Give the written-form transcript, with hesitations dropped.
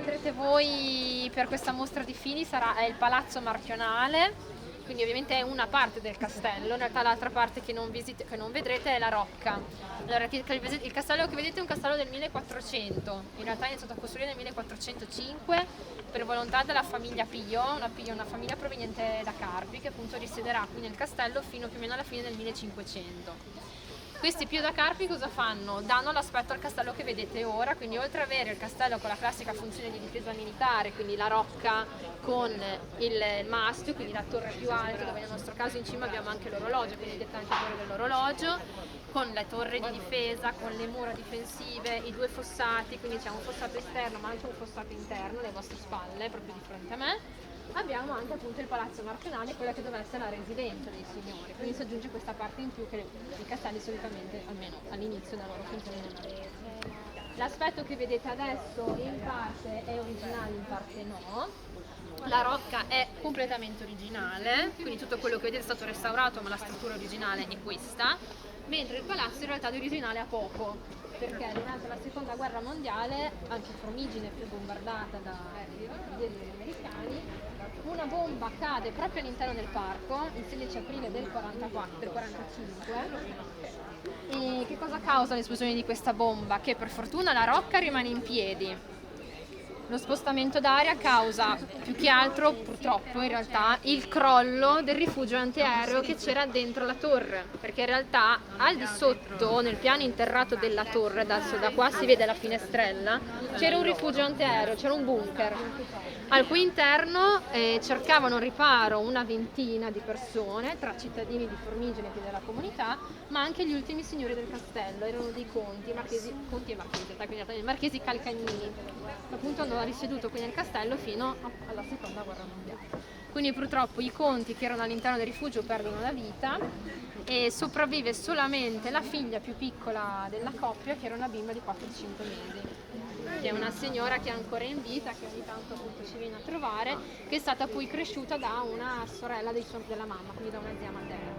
vedrete voi per questa mostra di Fini è il Palazzo Marchionale, quindi ovviamente è una parte del castello, in realtà l'altra parte che non vedrete è la rocca. Allora, il castello che vedete è un castello del 1400, in realtà è iniziato a costruire nel 1405 per volontà della famiglia Pio, una famiglia proveniente da Carpi, che appunto risiederà qui nel castello fino più o meno alla fine del 1500. Questi Pio da Carpi cosa fanno? Danno l'aspetto al castello che vedete ora, quindi oltre ad avere il castello con la classica funzione di difesa militare, quindi la rocca con il mastio, quindi la torre più alta, dove nel nostro caso in cima abbiamo anche l'orologio, quindi detta anche torre dell'orologio, con le torri di difesa, con le mura difensive, i due fossati, quindi c'è un fossato esterno ma anche un fossato interno alle vostre spalle, proprio di fronte a me. Abbiamo anche appunto il Palazzo Marchionale, quella che doveva essere la residenza dei signori, quindi si aggiunge questa parte in più che i castelli solitamente, almeno all'inizio della loro funzione, non avevano. L'aspetto che vedete adesso in parte è originale, in parte no. La rocca è completamente originale, quindi tutto quello che vedete è stato restaurato, ma la struttura originale è questa, mentre il palazzo in realtà di originale ha poco, perché durante la seconda guerra mondiale, anche Formigine fu bombardata dagli americani, una bomba cade proprio all'interno del parco il 16 aprile del 45. E che cosa causa l'esplosione di questa bomba? Che per fortuna la rocca rimane in piedi. Lo spostamento d'aria causa più che altro, purtroppo in realtà, il crollo del rifugio antiaereo che c'era dentro la torre, perché in realtà al di sotto, nel piano interrato della torre, da qua si vede la finestrella, c'era un rifugio antiaereo, c'era un bunker, al cui interno cercavano riparo una ventina di persone, tra cittadini di Formigine e della comunità, ma anche gli ultimi signori del castello, erano dei conti e marchesi, quindi i marchesi Calcagnini, appunto hanno risieduto qui nel castello fino alla seconda guerra mondiale. Quindi purtroppo i conti che erano all'interno del rifugio perdono la vita e sopravvive solamente la figlia più piccola della coppia, che era una bimba di 4-5 mesi, che è una signora che è ancora in vita, che ogni tanto appunto ci viene a trovare, che è stata poi cresciuta da una sorella della mamma, quindi da una zia materna.